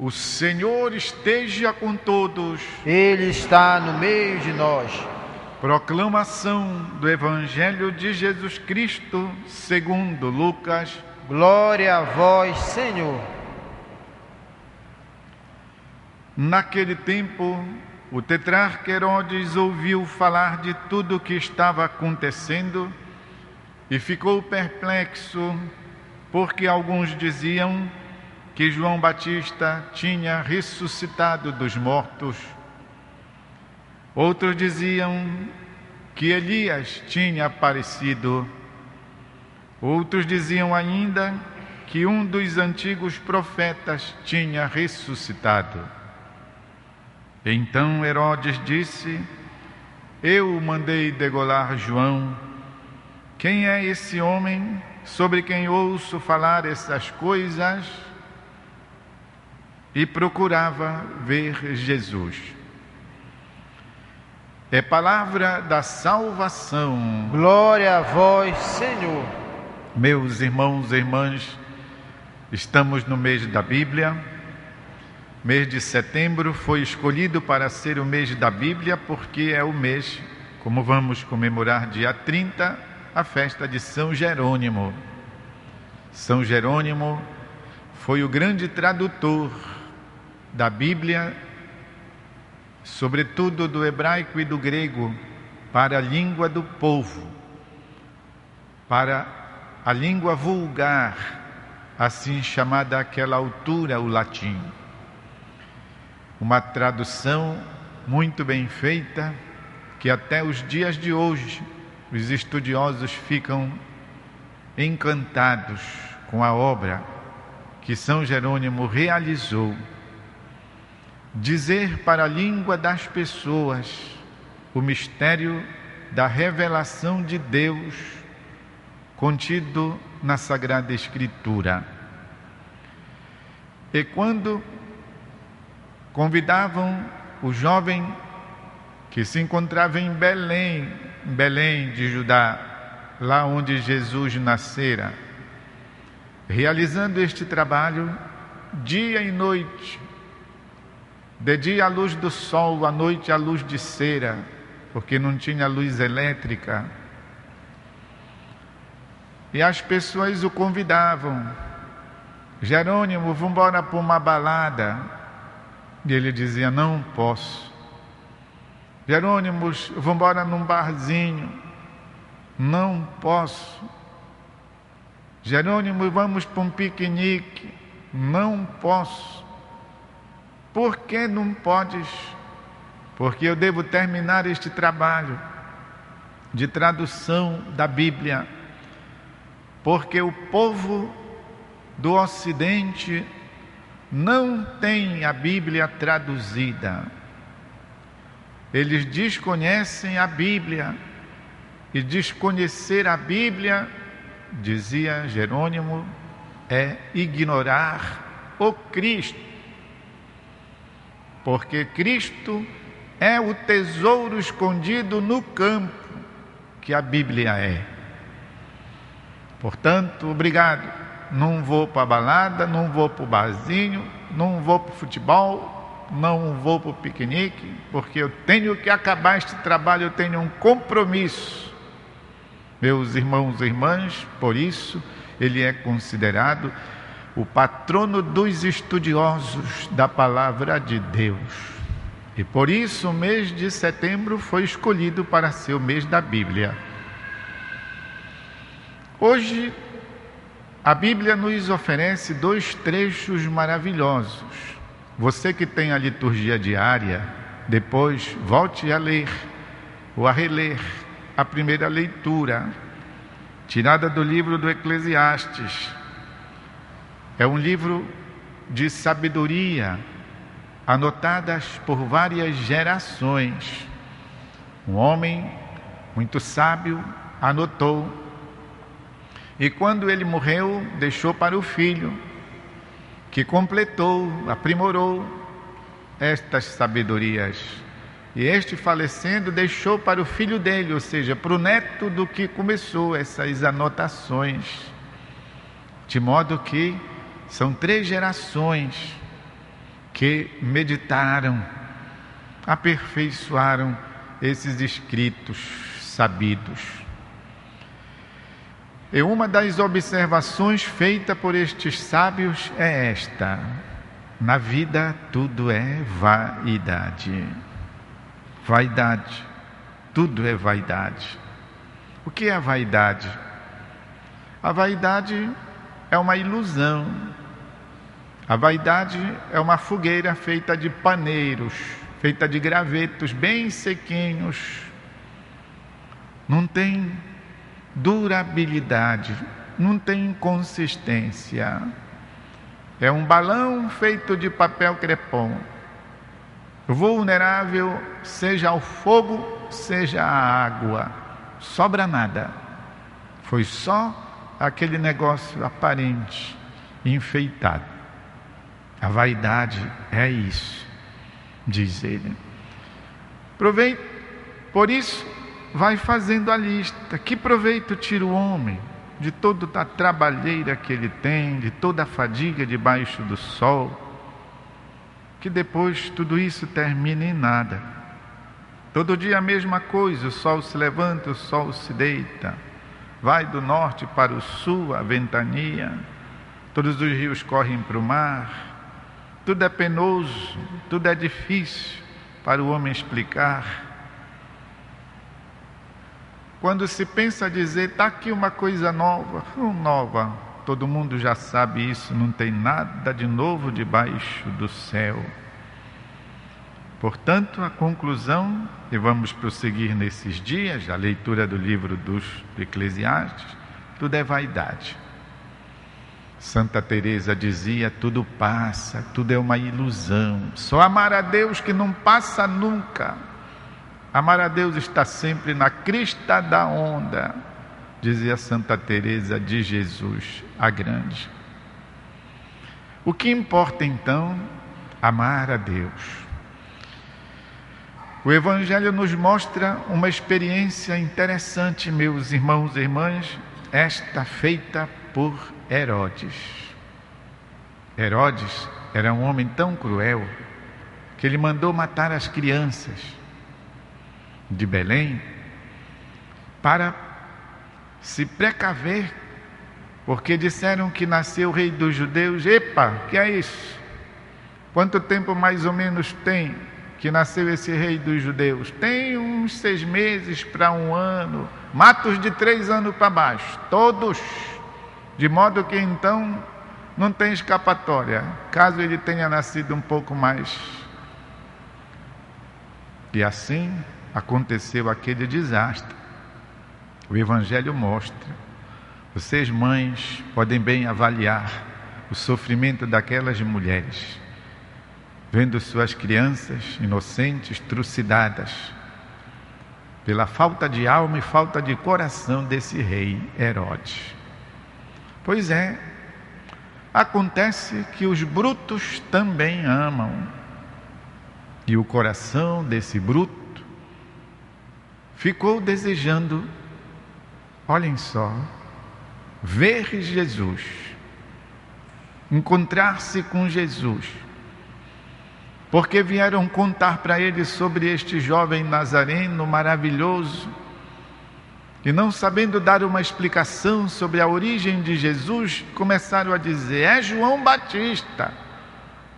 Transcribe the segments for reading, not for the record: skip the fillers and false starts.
O Senhor esteja com todos. Ele está no meio de nós. Proclamação do Evangelho de Jesus Cristo, segundo Lucas. Glória a vós, Senhor. Naquele tempo, o tetrarca Herodes ouviu falar de tudo o que estava acontecendo e ficou perplexo, porque alguns diziam que João Batista tinha ressuscitado dos mortos. Outros diziam que Elias tinha aparecido. Outros diziam ainda que um dos antigos profetas tinha ressuscitado. Então Herodes disse: eu mandei degolar João. Quem é esse homem sobre quem ouço falar essas coisas? E procurava ver Jesus. É palavra da salvação. Glória a vós, Senhor. Meus irmãos e irmãs, estamos no mês da Bíblia. Mês de setembro foi escolhido para ser o mês da Bíblia porque é o mês, como vamos comemorar dia 30, a festa de São Jerônimo. São Jerônimo foi o grande tradutor da Bíblia, sobretudo do hebraico e do grego, para a língua do povo, para a língua vulgar, assim chamada àquela altura, o latim. Uma tradução muito bem feita, que até os dias de hoje os estudiosos ficam encantados com a obra que São Jerônimo realizou. Dizer para a língua das pessoas o mistério da revelação de Deus contido na Sagrada Escritura. E quando convidavam o jovem que se encontrava em Belém de Judá, lá onde Jesus nascera, realizando este trabalho dia e noite, de dia a luz do sol, à noite a luz de cera, porque não tinha luz elétrica. E as pessoas o convidavam: Jerônimo, vamos embora para uma balada. E ele dizia: não posso. Jerônimo, vamos embora num barzinho. Não posso. Jerônimo, vamos para um piquenique. Não posso. Por que não podes? Porque eu devo terminar este trabalho de tradução da Bíblia, porque o povo do Ocidente não tem a Bíblia traduzida. Eles desconhecem a Bíblia, e desconhecer a Bíblia, dizia Jerônimo, é ignorar o Cristo. Porque Cristo é o tesouro escondido no campo, que a Bíblia é. Portanto, obrigado. Não vou para a balada, não vou para o barzinho, não vou para o futebol, não vou para o piquenique, porque eu tenho que acabar este trabalho, eu tenho um compromisso. Meus irmãos e irmãs, por isso, ele é considerado o patrono dos estudiosos da palavra de Deus. E por isso o mês de setembro foi escolhido para ser o mês da Bíblia. Hoje, a Bíblia nos oferece 2 trechos maravilhosos. Você que tem a liturgia diária, depois volte a ler ou a reler a primeira leitura, tirada do livro do Eclesiastes. É um livro de sabedoria, anotadas por várias gerações. Um homem muito sábio anotou, e quando ele morreu, deixou para o filho, que completou, aprimorou estas sabedorias. E este, falecendo, deixou para o filho dele, ou seja, para o neto do que começou essas anotações. De modo que são 3 gerações que meditaram, aperfeiçoaram esses escritos sabidos. E uma das observações feitas por estes sábios é esta: na vida tudo é vaidade. Vaidade, tudo é vaidade. O que é a vaidade? A vaidade é uma ilusão. A vaidade é uma fogueira feita de paneiros, feita de gravetos bem sequinhos. Não tem durabilidade, não tem consistência. É um balão feito de papel crepom, vulnerável, seja ao fogo, seja à água. Sobra nada. Foi só aquele negócio aparente, enfeitado. A vaidade é isso, diz ele. Proveito, por isso, vai fazendo a lista. Que proveito tira o homem de toda a trabalheira que ele tem, de toda a fadiga debaixo do sol, que depois tudo isso termina em nada. Todo dia a mesma coisa, o sol se levanta, o sol se deita, vai do norte para o sul a ventania, todos os rios correm para o mar, tudo é penoso, tudo é difícil para o homem explicar. Quando se pensa dizer, está aqui uma coisa nova, nova, todo mundo já sabe isso, não tem nada de novo debaixo do céu. Portanto, a conclusão, e vamos prosseguir nesses dias, a leitura do livro dos Eclesiastes, tudo é vaidade. Santa Teresa dizia, tudo passa, tudo é uma ilusão. Só amar a Deus que não passa nunca. Amar a Deus está sempre na crista da onda, dizia Santa Teresa de Jesus, a grande. O que importa então? Amar a Deus. O Evangelho nos mostra uma experiência interessante, meus irmãos e irmãs, esta feita por Herodes. Herodes era um homem tão cruel que ele mandou matar as crianças de Belém para se precaver, porque disseram que nasceu o rei dos judeus. Epa, que é isso? Quanto tempo mais ou menos tem que nasceu esse rei dos judeus? Tem uns 6 meses para 1 ano, mata os de 3 anos para baixo, todos, de modo que então não tem escapatória, caso ele tenha nascido um pouco mais. E assim aconteceu aquele desastre. O Evangelho mostra. Vocês, mães, podem bem avaliar o sofrimento daquelas mulheres, vendo suas crianças inocentes trucidadas pela falta de alma e falta de coração desse rei Herodes. Pois é, acontece que os brutos também amam, e o coração desse bruto ficou desejando, olhem só, ver Jesus, encontrar-se com Jesus, porque vieram contar para ele sobre este jovem nazareno maravilhoso, e não sabendo dar uma explicação sobre a origem de Jesus, começaram a dizer, é João Batista,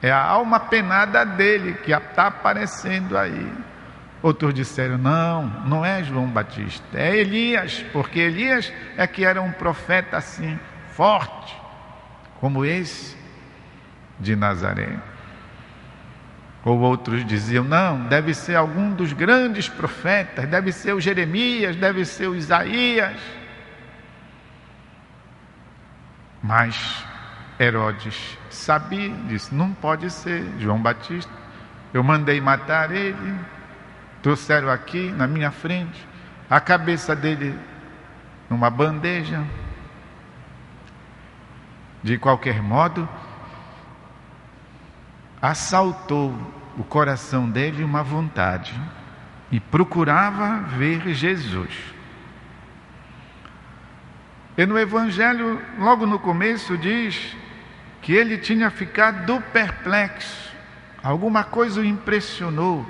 é a alma penada dele que está aparecendo aí. Outros disseram, não é João Batista, é Elias, porque Elias é que era um profeta assim, forte, como esse de Nazaré. Ou outros diziam, não, deve ser algum dos grandes profetas, deve ser o Jeremias, deve ser o Isaías. Mas Herodes sabia, disse, não pode ser João Batista, eu mandei matar ele, trouxeram aqui na minha frente, a cabeça dele numa bandeja. De qualquer modo, assaltou o coração dele uma vontade e procurava ver Jesus. E no Evangelho, logo no começo, diz que ele tinha ficado perplexo, alguma coisa o impressionou.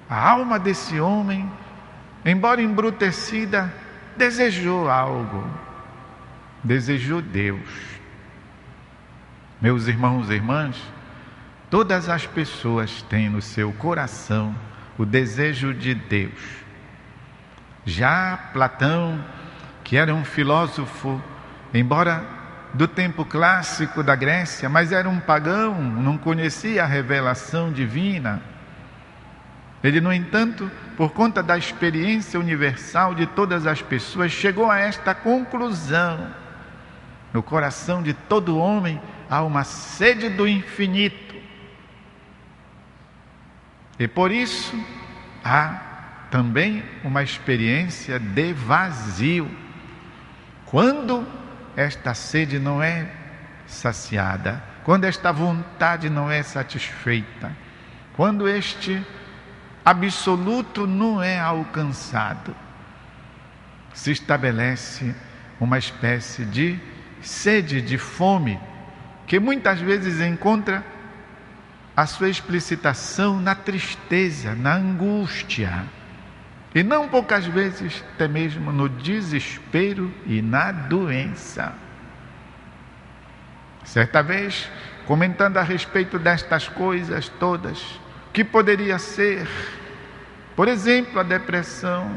A alma desse homem, embora embrutecida, desejou algo. Desejou Deus. Meus irmãos e irmãs, todas as pessoas têm no seu coração o desejo de Deus. Já Platão, que era um filósofo, embora do tempo clássico da Grécia, mas era um pagão, não conhecia a revelação divina. Ele, no entanto, por conta da experiência universal de todas as pessoas, chegou a esta conclusão: no coração de todo homem há uma sede do infinito. E por isso há também uma experiência de vazio. Quando esta sede não é saciada, quando esta vontade não é satisfeita, quando este absoluto não é alcançado, se estabelece uma espécie de sede, de fome, que muitas vezes encontra a sua explicitação na tristeza, na angústia, e não poucas vezes até mesmo no desespero e na doença. Certa vez, comentando a respeito destas coisas todas, que poderia ser, por exemplo, a depressão,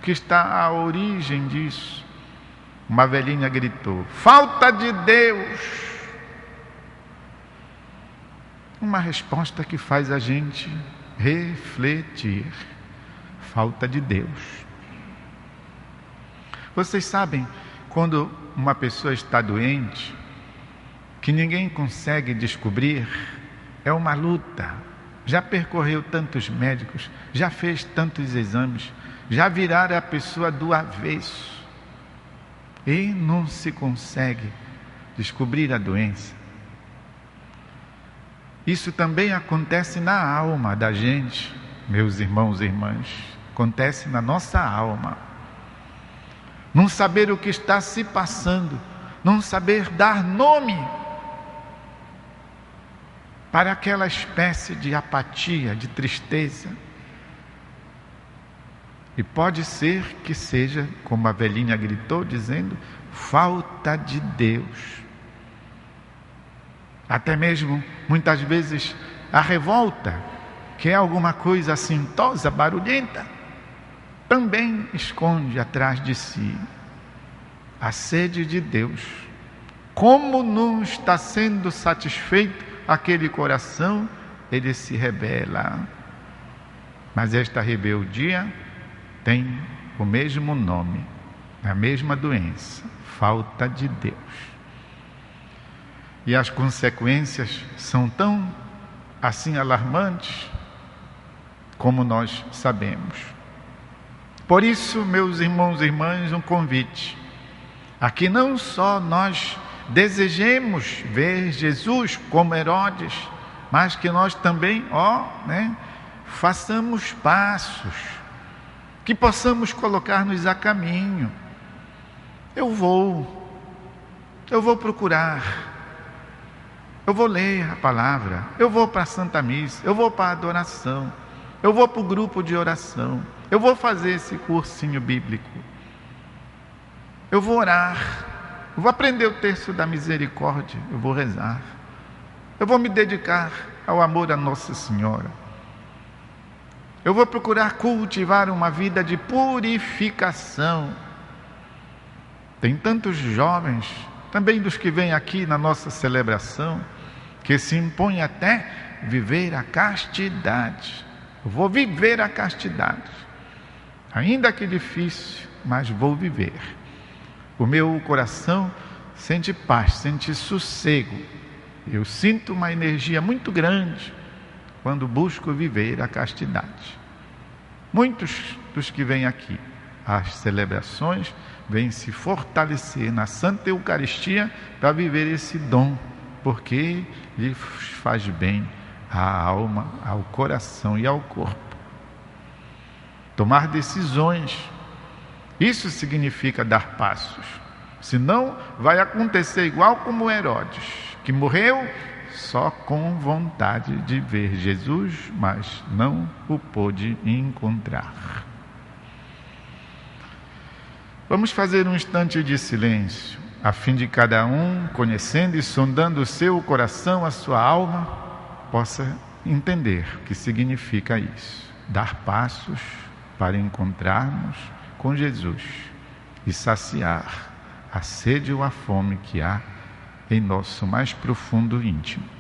que está à origem disso, uma velhinha gritou: falta de Deus. Uma resposta que faz a gente refletir. Falta de Deus. Vocês sabem, quando uma pessoa está doente, que ninguém consegue descobrir, é uma luta. Já percorreu tantos médicos, já fez tantos exames, já viraram a pessoa do avesso e não se consegue descobrir a doença. Isso também acontece na alma da gente, meus irmãos e irmãs. Acontece na nossa alma. Não saber o que está se passando, não saber dar nome para aquela espécie de apatia, de tristeza. E pode ser que seja, como a velhinha gritou, dizendo, falta de Deus. Até mesmo, muitas vezes, a revolta, que é alguma coisa assintosa, barulhenta, também esconde atrás de si a sede de Deus. Como não está sendo satisfeito aquele coração, ele se rebela. Mas esta rebeldia tem o mesmo nome, a mesma doença: falta de Deus. E as consequências são tão assim alarmantes como nós sabemos. Por isso, meus irmãos e irmãs, um convite a que não só nós desejemos ver Jesus como Herodes, mas que nós também, façamos passos, que possamos colocar-nos a caminho. Eu vou procurar, eu vou ler a palavra, eu vou para a Santa Missa, eu vou para a adoração, eu vou para o grupo de oração, eu vou fazer esse cursinho bíblico, eu vou orar, eu vou aprender o texto da misericórdia, eu vou rezar, eu vou me dedicar ao amor a Nossa Senhora, eu vou procurar cultivar uma vida de purificação. Tem tantos jovens, também dos que vêm aqui na nossa celebração, que se impõem até viver a castidade. Eu vou viver a castidade, ainda que difícil, mas vou viver. O meu coração sente paz, sente sossego. Eu sinto uma energia muito grande quando busco viver a castidade. Muitos dos que vêm aqui às celebrações vêm se fortalecer na Santa Eucaristia para viver esse dom, porque lhe faz bem à alma, ao coração e ao corpo. Tomar decisões, isso significa dar passos. Senão vai acontecer igual como Herodes, que morreu só com vontade de ver Jesus, mas não o pôde encontrar. Vamos fazer um instante de silêncio, a fim de cada um, conhecendo e sondando o seu coração, a sua alma, possa entender o que significa isso. Dar passos para encontrarmos com Jesus e saciar a sede ou a fome que há em nosso mais profundo íntimo.